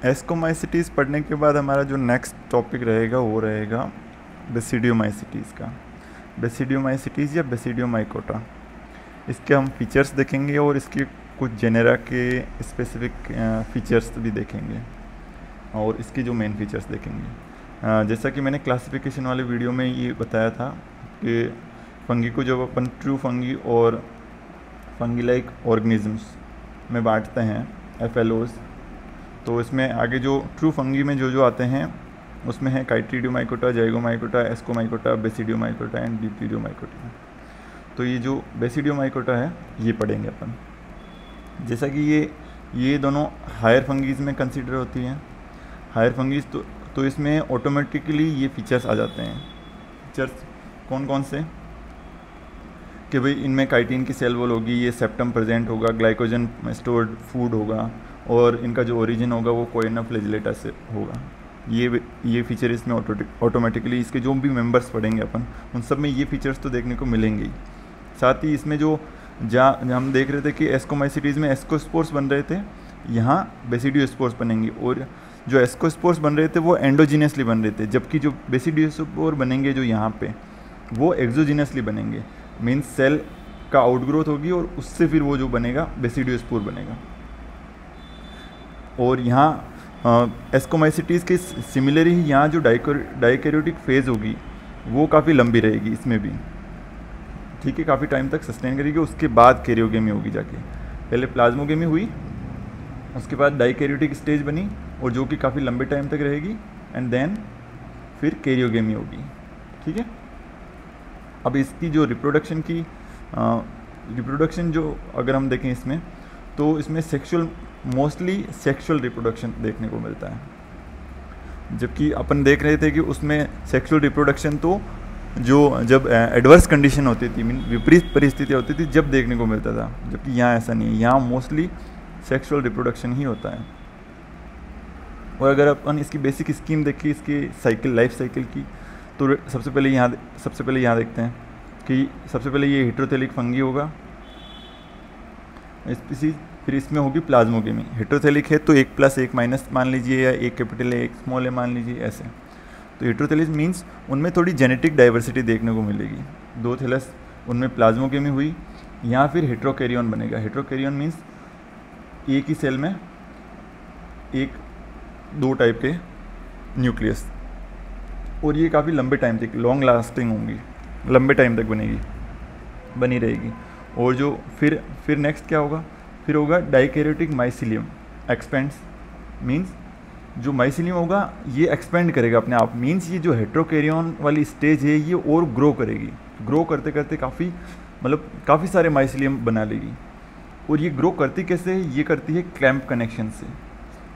Ascomycetes पढ़ने के बाद हमारा जो नेक्स्ट टॉपिक रहेगा वो रहेगा बेसिडियोमाइसिटीज़ का। बेसिडियोमाइसिटीज़ या बेसिडियोमाइकोटा, इसके हम फीचर्स देखेंगे और इसके कुछ जेनेरा के स्पेसिफिक फीचर्स भी देखेंगे और इसके जो मेन फीचर्स देखेंगे। जैसा कि मैंने क्लासिफिकेशन वाले वीडियो में ये बताया था कि फंगी को जब अपन ट्रू फंगी और फंगी लाइक ऑर्गेनिजम्स में बांटते हैं FLOs, तो इसमें आगे जो ट्रू फंगी में जो आते हैं उसमें है काइट्रीडियोमाइकोटा, जाइगोमाइकोटा, एस्कोमाइकोटा, बेसिडियोमाइकोटा एंड डिप्टीरियोमाइकोटा। तो ये जो बेसिडियोमाइकोटा है ये पढ़ेंगे अपन। जैसा कि ये दोनों हायर फंगीज में कंसीडर होती हैं। हायर फंगीज तो इसमें ऑटोमेटिकली ये फीचर्स आ जाते हैं। फीचर्स कौन कौन से कि भाई इनमें काइटिन की सेल वॉल होगी, ये सेप्टम प्रेजेंट होगा, ग्लाइकोजन स्टोर्ड फूड होगा और इनका जो ओरिजिन होगा वो कोएना फ्लैजिलेटा से होगा। ये फीचर इसमें ऑटोमेटिकली इसके जो भी मेंबर्स पढ़ेंगे अपन उन सब में ये फीचर्स तो देखने को मिलेंगे ही। साथ ही इसमें जो हम देख रहे थे कि एस्कोमाइसिटीज़ में एस्कोस्पोर्स बन रहे थे, यहाँ बेसिडियोस्पोर्स बनेंगे और जो एस्कोस्पोर्स बन रहे थे वो एंडोजीनियसली बन रहे थे, जबकि जो बेसिडियोस्पोर बनेंगे जो यहाँ पे वो एक्सोजीनियसली बनेंगे। मीन्स सेल का आउटग्रोथ होगी और उससे फिर वो जो बनेगा बेसिडियोस्पोर बनेगा। और यहाँ एस्कोमाइसिटीज़ के सिमिलर ही यहाँ जो डाइकैरियोटिक फेज़ होगी वो काफ़ी लंबी रहेगी इसमें भी, ठीक है, काफ़ी टाइम तक सस्टेन करेगी। उसके बाद कैरियोगेमी होगी जाके, पहले प्लाज्मोगेमी हुई, उसके बाद डाइकैरियोटिक स्टेज बनी और जो कि काफ़ी लंबे टाइम तक रहेगी एंड देन फिर कैरियोगेमी होगी, ठीक है। अब इसकी जो रिप्रोडक्शन जो अगर हम देखें इसमें, तो इसमें मोस्टली सेक्सुअल रिप्रोडक्शन देखने को मिलता है, जबकि अपन देख रहे थे कि उसमें सेक्सुअल रिप्रोडक्शन तो जो जब एडवर्स कंडीशन होती थी, मीन विपरीत परिस्थितियाँ होती थी जब देखने को मिलता था, जबकि यहाँ ऐसा नहीं है, यहाँ मोस्टली सेक्सुअल रिप्रोडक्शन ही होता है। और अगर अपन इसकी बेसिक स्कीम देखें इसकी लाइफ साइकिल की, तो सबसे पहले यहाँ देखते हैं कि सबसे पहले ये हेटेरोथेलिक फंगी होगा स्पीसीज, फिर इसमें होगी प्लाज्मोगेमी। हेटेरोथेलिक है तो 1+1- मान लीजिए या 1 कैपिटल A 1 स्मॉल a मान लीजिए, ऐसे। तो हेटेरोथेलिक मीन्स उनमें थोड़ी जेनेटिक डाइवर्सिटी देखने को मिलेगी। 2 थैलस उनमें प्लाज्मोगेमी हुई, यहाँ फिर हेटेरोकैरियोन बनेगा। हेटेरोकैरियोन मीन्स एक ही सेल में 2 टाइप के न्यूक्लियस, और ये काफ़ी लंबे टाइम तक लॉन्ग लास्टिंग होंगी, लंबे टाइम तक बनी रहेगी। और जो फिर नेक्स्ट क्या होगा, फिर होगा डाइकैरियोटिक माइसिलियम एक्सपेंड्स। मीन्स जो माइसिलियम होगा ये एक्सपेंड करेगा अपने आप, मीन्स ये जो हेटेरोकैरियोन वाली स्टेज है ये और ग्रो करेगी, ग्रो करते करते काफ़ी सारे माइसिलियम बना लेगी। और ये ग्रो करती कैसे है, ये करती है क्लैम्प कनेक्शन से।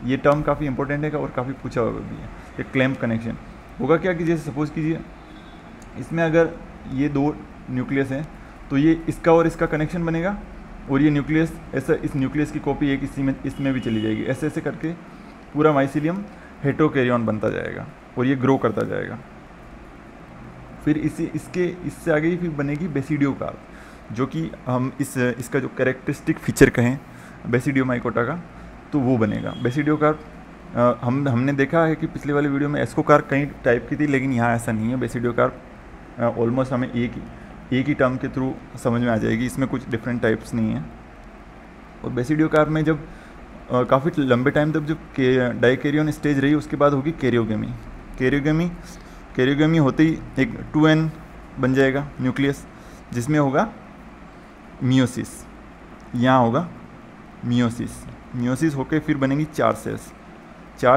ये टर्म काफ़ी इंपॉर्टेंट है और काफ़ी पूछा हुआ भी है। ये क्लैम्प कनेक्शन होगा क्या कि जैसे सपोज़ कीजिए इसमें अगर ये 2 न्यूक्लियस हैं तो ये इसका और इसका कनेक्शन बनेगा, और ये न्यूक्लियस ऐसा, इस न्यूक्लियस की कॉपी एक इसमें भी चली जाएगी। ऐसे ऐसे करके पूरा माइसिलियम हेटेरोकैरियोन बनता जाएगा और ये ग्रो करता जाएगा। फिर इससे आगे ही फिर बनेगी बेसिडियोकार्प, जो कि हम इसका जो कैरेक्टरिस्टिक फीचर कहें बेसिडियोमाइकोटा का, तो वो बनेगा बेसिडियोकार्प। हमने देखा है कि पिछले वाले वीडियो में एस्कोकार्प कई टाइप की थी, लेकिन यहाँ ऐसा नहीं है। बेसिडियोकार्प ऑलमोस्ट हमें एक ही टर्म के थ्रू समझ में आ जाएगी, इसमें कुछ डिफरेंट टाइप्स नहीं है। और बेसिडियोकार्प में जब काफ़ी लंबे टाइम तक जब डाइकैरियोन स्टेज रही, उसके बाद होगी कैरियोगेमी होते ही एक 2n बन जाएगा न्यूक्लियस, जिसमें होगा मियोसिस। यहाँ होगा मियोसिस होके फिर बनेंगी 4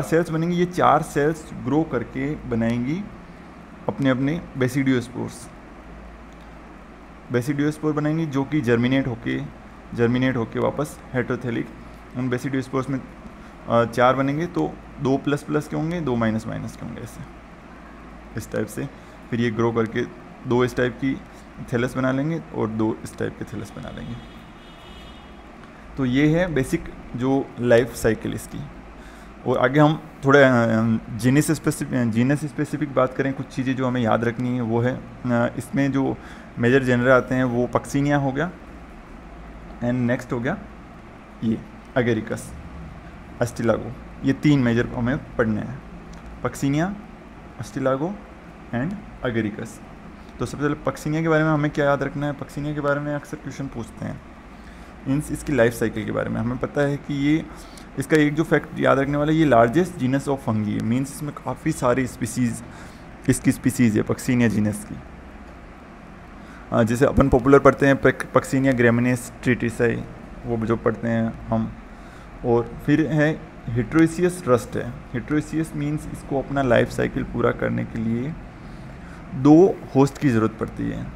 सेल्स बनेंगी। ये 4 सेल्स ग्रो करके बनाएंगी अपने बेसिडियोस्पोर बनाएंगी, जो कि जर्मिनेट होके वापस हेटेरोथेलिक। उन बेसिडियोस्पोर्स में 4 बनेंगे, तो 2 ++ के होंगे, 2 - के होंगे, ऐसे इस टाइप से। फिर ये ग्रो करके 2 इस टाइप की थैलस बना लेंगे और 2 इस टाइप के थैलस बना लेंगे। तो ये है बेसिक जो लाइफ साइकिल इसकी। और आगे हम थोड़ा जीनस स्पेसिफिक बात करें, कुछ चीज़ें जो हमें याद रखनी है वो है, इसमें जो मेजर जेनरा आते हैं वो पक्सिनिया हो गया, एंड नेक्स्ट हो गया ये अगेरिकस, अस्टिलागो, ये 3 मेजर हमें पढ़ने हैं, पक्सिनिया, अस्टिलागो एंड अगेरिकस। तो सबसे पहले पक्सिनिया के बारे में हमें क्या याद रखना है? पक्सिनिया के बारे में अक्सर क्वेश्चन पूछते हैं, मीन्स इसकी लाइफ साइकिल के बारे में हमें पता है कि ये, इसका एक जो फैक्ट याद रखने वाला है, ये लार्जेस्ट जीनस ऑफ फंगी है, मीन्स इसमें काफ़ी सारी स्पीसीज़, इसकी स्पीसीज़ है पक्सिनिया जीनस की। जैसे अपन पॉपुलर पढ़ते हैं पक्सिनिया ग्रेमिनेस ट्रिटिसाई, वो जो पढ़ते हैं हम। और फिर है हेटेरोसियस रस्ट है। हेटेरोसियस मीन्स इसको अपना लाइफ साइकिल पूरा करने के लिए 2 होस्ट की ज़रूरत पड़ती है।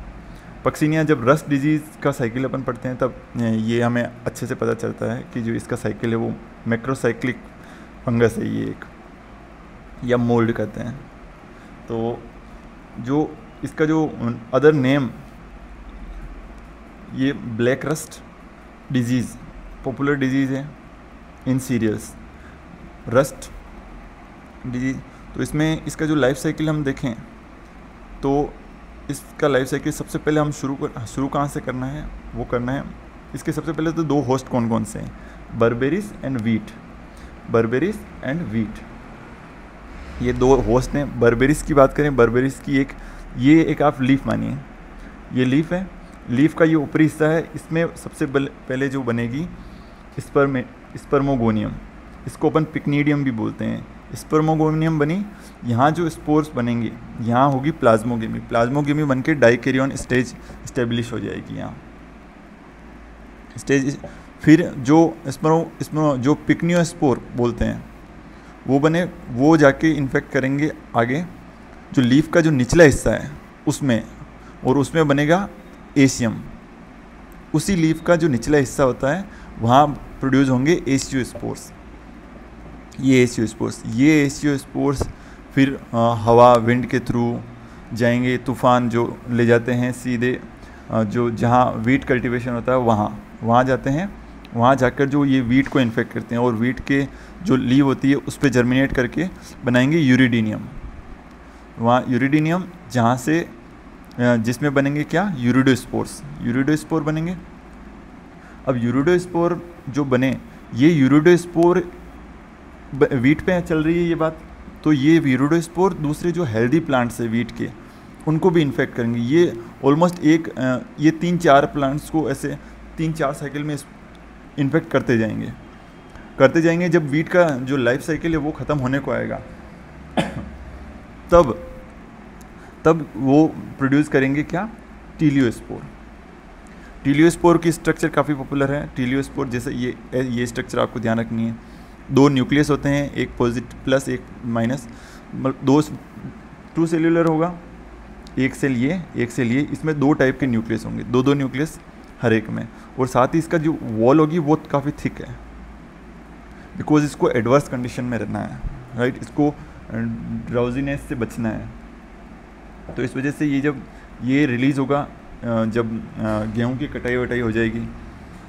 पक्सिनिया, जब रस्ट डिजीज़ का साइकिल अपन पढ़ते हैं तब ये हमें अच्छे से पता चलता है कि जो इसका साइकिल है वो मैक्रोसाइक्लिक फंगस है ये एक, या मोल्ड कहते हैं। तो जो इसका जो अदर नेम, ये black rust disease popular disease है इन सीरियल्स, रस्ट डिजीज़। तो इसमें इसका जो लाइफ साइकिल हम देखें तो इसका लाइफ साइकिल सबसे पहले हम शुरू कहाँ से करना है? वो करना है, इसके सबसे पहले तो 2 होस्ट कौन कौन से हैं? Berberis and wheat. Berberis and wheat, ये 2 होस्ट हैं। बर्बेरिस की बात करें, बर्बेरिस की ये एक आप लीफ मानिए, ये लीफ है, लीफ का ये ऊपरी हिस्सा है, इसमें सबसे पहले जो बनेगी स्पर्मोगोनियम, इसको अपन पिक्नीडियम भी बोलते हैं। स्पर्मोगोनियम बनी, यहाँ जो स्पोर्स बनेंगे, यहाँ होगी प्लाज्मोगेमी, प्लाज्मोगेमी बन के डाइकैरियन स्टेज इस्टेब्लिश हो जाएगी यहाँ स्टेज। फिर जो जो पिक्नियोस्पोर बोलते हैं वो बने, वो जाके इन्फेक्ट करेंगे आगे जो लीफ का जो निचला हिस्सा है उसमें, और उसमें बनेगा एशियम। उसी लीफ का जो निचला हिस्सा होता है वहाँ प्रोड्यूस होंगे एशियोस्पोर्स। ये एशियोस्पोर्स फिर हवा, विंड के थ्रू जाएंगे, तूफ़ान जो ले जाते हैं सीधे जो जहाँ वीट कल्टीवेशन होता है वहाँ जाते हैं, वहाँ जाकर जो ये वीट को इन्फेक्ट करते हैं, और वीट के जो लीव होती है उस पर जर्मिनेट करके बनाएंगे यूरिडीनियम। वहाँ यूरिडीनियम जहाँ से जिसमें बनेंगे क्या? यूरिडोस्पोर बनेंगे। अब यूरिडोस्पोर जो बने, ये यूरिडोस्पोर वीट पे चल रही है ये बात, तो ये यूरिडोस्पोर दूसरे जो हेल्दी प्लांट्स है वीट के उनको भी इन्फेक्ट करेंगे। ये ऑलमोस्ट ये 3-4 प्लांट्स को ऐसे 3-4 साइकिल में इन्फेक्ट करते जाएंगे। जब वीट का जो लाइफ साइकिल है वो ख़त्म होने को आएगा तब वो प्रोड्यूस करेंगे क्या? टीलियोस्पोर की स्ट्रक्चर काफ़ी पॉपुलर है। टीलियोस्पोर जैसे ये स्ट्रक्चर आपको ध्यान रखनी है। 2 न्यूक्लियस होते हैं, एक पॉजिटिव प्लस एक माइनस, 2 सेल्यूलर होगा, एक सेल ये, इसमें 2 टाइप के न्यूक्लियस होंगे, 2 न्यूक्लियस हर एक में, और साथ ही इसका जो वॉल होगी वो काफ़ी थिक है, बिकॉज इसको एडवर्स कंडीशन में रहना है, राइट, इसको ड्राउजीनेस से बचना है। तो इस वजह से जब ये रिलीज़ होगा, जब गेहूं की कटाई वटाई हो जाएगी,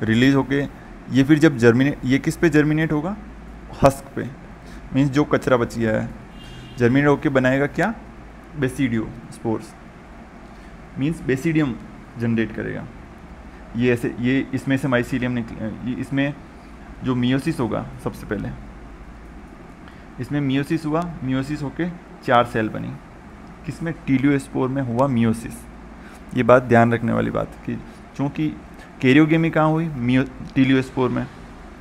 रिलीज़ होके ये फिर जब ये किस पे जर्मिनेट होगा? हस्क पे, मीन्स जो कचरा बच गया है, जर्मिनेट होके बनाएगा क्या? Basidio spores, means basidium generate करेगा। ये ऐसे, ये इसमें से माइसीलियम निकले, इसमें जो मियोसिस होगा सबसे पहले, इसमें मियोसिस हुआ, मियोसिस होके 4 सेल बनी, किसमें? टीलियोस्पोर में हुआ मियोसिस। ये बात ध्यान रखने वाली बात कि चूँकि कैरियोगेमी कहाँ हुई? टीलियोस्पोर में।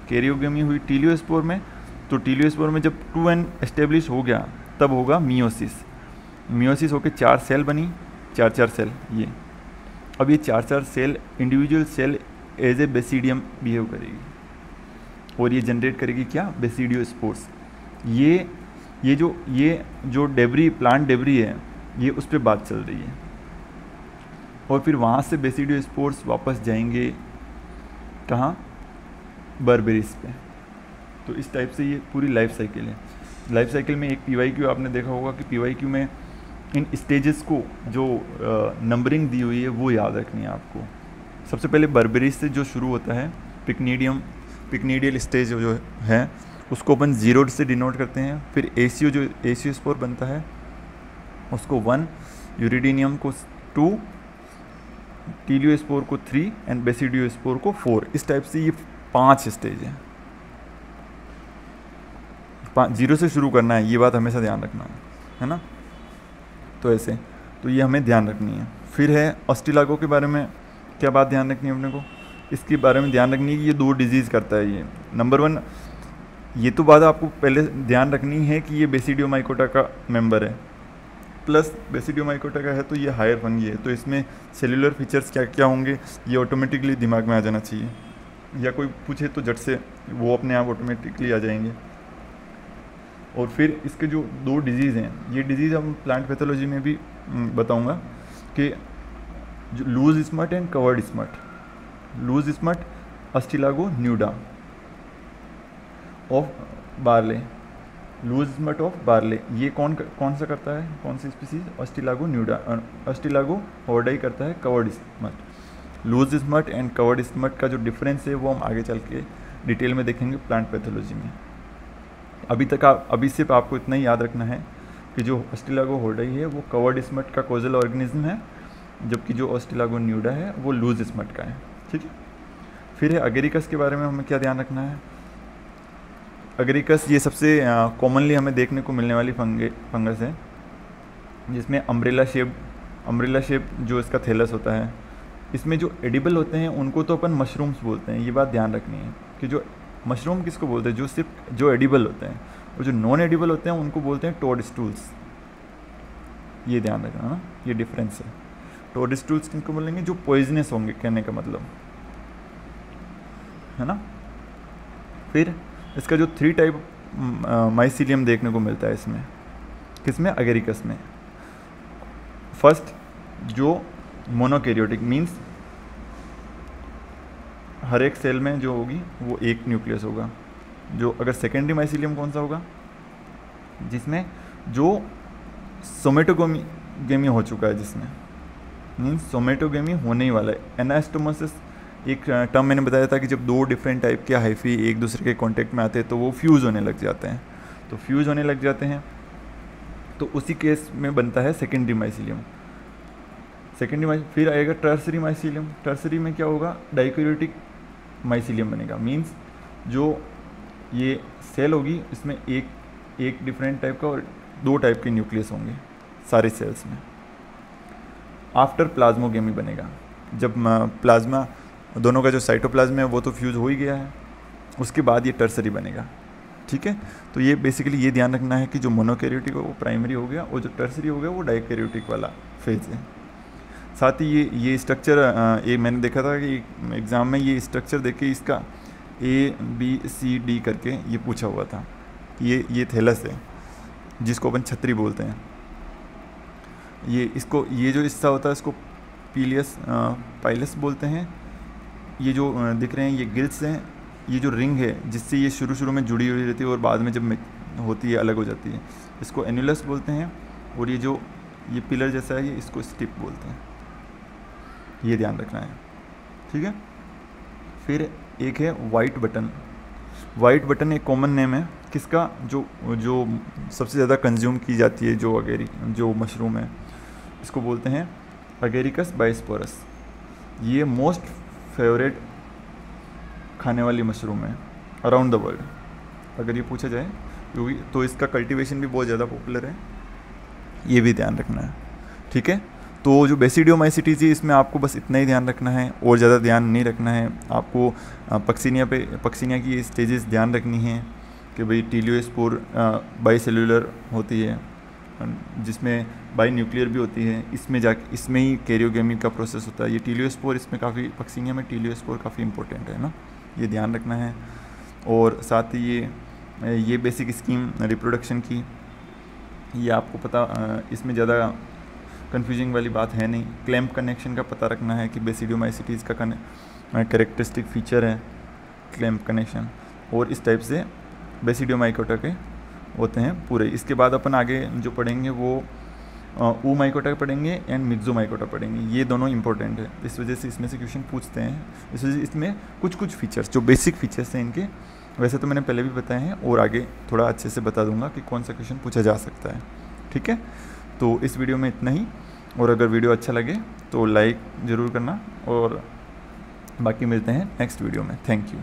कैरियोगेमी हुई टीलियोस्पोर में, तो टीलियोस्पोर में जब 2n एस्टेब्लिश हो गया तब होगा मियोसिस होके 4 सेल बनी, 4 सेल ये। अब ये 4 cell individual cell as a basidium behave करेगी और ये जनरेट करेगी क्या? बेसिडियोस्पोर्स। ये जो डेब्री, प्लांट डेब्री है, ये उस पर बात चल रही है, और फिर वहाँ से बेसिडियोस्पोर्स वापस जाएंगे कहाँ? बर्बेरिस पे। तो इस टाइप से ये पूरी लाइफ साइकिल है। लाइफ साइकिल में एक PYQ आपने देखा होगा कि PYQ में इन स्टेजेस को जो नंबरिंग दी हुई है वो याद रखनी है आपको। सबसे पहले बर्बेरिस से जो शुरू होता है, पिक्नीडियल स्टेज जो है उसको अपन 0 से डिनोट करते हैं। फिर एशियोस्पोर बनता है, उसको 1, यूरिडीनियम को 2, टीलियोस्पोर को 3 एंड बेसिडियोस्पोर को 4। इस टाइप से ये 5 स्टेज है। 0 से शुरू करना है, ये बात हमेशा ध्यान रखना है ना। तो ऐसे, तो ये हमें ध्यान रखनी है। फिर है अस्टिलागो के बारे में क्या बात ध्यान रखनी है अपने को, इसके बारे में ध्यान रखनी है कि ये 2 डिजीज़ करता है। ये नंबर 1, ये तो बात आपको पहले ध्यान रखनी है कि ये बेसिडियोमाइकोटा का मेंबर है, प्लस बेसिडियोमाइकोटा का है तो ये हायर फंगी है, तो इसमें सेलुलर फीचर्स क्या क्या होंगे ये ऑटोमेटिकली दिमाग में आ जाना चाहिए, या कोई पूछे तो झट से वो अपने आप ऑटोमेटिकली आ जाएंगे। और फिर इसके जो 2 डिजीज़ हैं, ये डिजीज़ हम प्लांट पैथोलॉजी में भी बताऊंगा कि जो loose smut and covered smut, loose smut Ustilago nuda of barley, loose smut of barley, ये कौन सा करता है, कौन सी species, Ustilago nuda, Ustilago hordei करता है covered smut. Loose smut and covered smut का जो डिफरेंस है वो हम आगे चल के डिटेल में देखेंगे प्लांट पैथोलॉजी में। अभी सिर्फ आपको इतना ही याद रखना है कि जो अस्टिलागो हॉर्डाई है वो कवर्ड स्मट का कोजल ऑर्गेनिज्म है, जबकि जो अस्टिलागो न्यूडा है वो लूज स्मट का है, ठीक है। फिर है अगेरिकस के बारे में हमें क्या ध्यान रखना है। अगेरिकस ये सबसे कॉमनली हमें देखने को मिलने वाली फंगस है, जिसमें अम्ब्रेला शेप जो इसका थैलस होता है। इसमें जो एडिबल होते हैं उनको तो अपन मशरूम्स बोलते हैं, ये बात ध्यान रखनी है कि जो मशरूम किसको बोलते हैं, जो सिर्फ जो एडिबल होते हैं, और जो नॉन एडिबल होते हैं उनको बोलते हैं टोडस्टूल्स। ये ध्यान रखना ना, ये डिफरेंस है। टोडस्टूल्स किनको बोलेंगे, जो पॉइजनस होंगे, कहने का मतलब है ना। फिर इसका जो 3 टाइप माइसीलियम देखने को मिलता है इसमें, किसमें, अगेरिकस में। फर्स्ट जो मोनोकैरियोटिक मीन्स हर एक सेल में जो होगी वो एक न्यूक्लियस होगा। जो अगर सेकेंडरी माइसीलियम कौन सा होगा, जिसमें जो सोमेटोगेमी हो चुका है, जिसमें मीन्स सोमेटोगेमी होने ही वाला है। एनास्टोमोसिस एक टर्म मैंने बताया था कि जब 2 डिफरेंट टाइप के हाइफी एक दूसरे के कांटेक्ट में आते हैं तो वो फ्यूज़ होने लग जाते हैं, तो फ्यूज़ होने लग जाते हैं तो उसी केस में बनता है सेकेंडरी माइसीलियम। फिर आएगा टर्सरी माइसीलियम। टर्सरी में क्या होगा, डाइकैरियोटिक माइसीलियम बनेगा, मीन्स जो ये सेल होगी इसमें एक डिफरेंट टाइप का और 2 टाइप के न्यूक्लियस होंगे सारे सेल्स में। आफ्टर प्लाज्मोगेमी बनेगा, जब प्लाज्मा दोनों का जो साइटोप्लाज्म है वो तो फ्यूज़ हो ही गया है, उसके बाद ये टर्सरी बनेगा, ठीक है। तो ये बेसिकली ये ध्यान रखना है कि जो मोनोकैरियोटिक है वो प्राइमरी हो गया और जो टर्सरी हो गया वो डाइकैरियोटिक वाला फेज है। साथ ही ये स्ट्रक्चर ये मैंने देखा था कि एग्ज़ाम में ये स्ट्रक्चर देख के इसका ABCD करके ये पूछा हुआ था। ये थैलस है जिसको अपन छतरी बोलते हैं। ये जो हिस्सा होता है इसको पाइलस बोलते हैं। ये जो दिख रहे हैं ये गिल्स हैं। ये जो रिंग है जिससे ये शुरू में जुड़ी हुई रहती है और बाद में जब होती है अलग हो जाती है, इसको एन्युलस बोलते हैं। और ये पिलर जैसा है ये इसको स्टिप बोलते हैं। ये ध्यान रखना है, ठीक है। फिर एक है वाइट बटन। वाइट बटन एक कॉमन नेम है किसका, जो सबसे ज़्यादा कंज्यूम की जाती है जो मशरूम है, इसको बोलते हैं अगेरिकस बाइस्पोरस। ये मोस्ट फेवरेट खाने वाली मशरूम है अराउंड द वर्ल्ड, अगर ये पूछा जाए, क्योंकि तो इसका कल्टीवेशन भी बहुत ज़्यादा पॉपुलर है, ये भी ध्यान रखना है, ठीक है। तो जो बेसिडियोमाइसिटीज है इसमें आपको बस इतना ही ध्यान रखना है और ज़्यादा ध्यान नहीं रखना है। आपको पक्सिनिया की स्टेजेस ध्यान रखनी है कि भाई टीलियोस्पोर बाइसेल्युलर होती है, जिसमें बाई न्यूक्लियर भी होती है। इसमें ही कैरियोगेमी का प्रोसेस होता है। ये टीलियोस्पोर इसमें काफ़ी, पक्सिनिया में टीलियोस्पोर काफ़ी इंपॉर्टेंट है ना, ये ध्यान रखना है। और साथ ही ये बेसिक स्कीम रिप्रोडक्शन की, ये आपको पता, इसमें ज़्यादा कंफ्यूजिंग वाली बात है नहीं। क्लैम्प कनेक्शन का पता रखना है कि बेसिडियोमाइसिटीज़ का कैरेक्टरिस्टिक फीचर है क्लैम्प कनेक्शन, और इस टाइप से बेसिडियोमाइकोटा के होते हैं पूरे। इसके बाद अपन आगे जो पढ़ेंगे वो ऊमाइकोटा पढ़ेंगे एंड मिक्सोमाइकोटा पढ़ेंगे। ये दोनों इंपॉर्टेंट है, इस वजह से इसमें से क्वेश्चन पूछते हैं। इस वजह से इसमें कुछ फीचर्स जो बेसिक फीचर्स हैं इनके, वैसे तो मैंने पहले भी बताए हैं और आगे थोड़ा अच्छे से बता दूंगा कि कौन सा क्वेश्चन पूछा जा सकता है, ठीक है। तो इस वीडियो में इतना ही, और अगर वीडियो अच्छा लगे तो लाइक ज़रूर करना, और बाकी मिलते हैं नेक्स्ट वीडियो में। Thank you.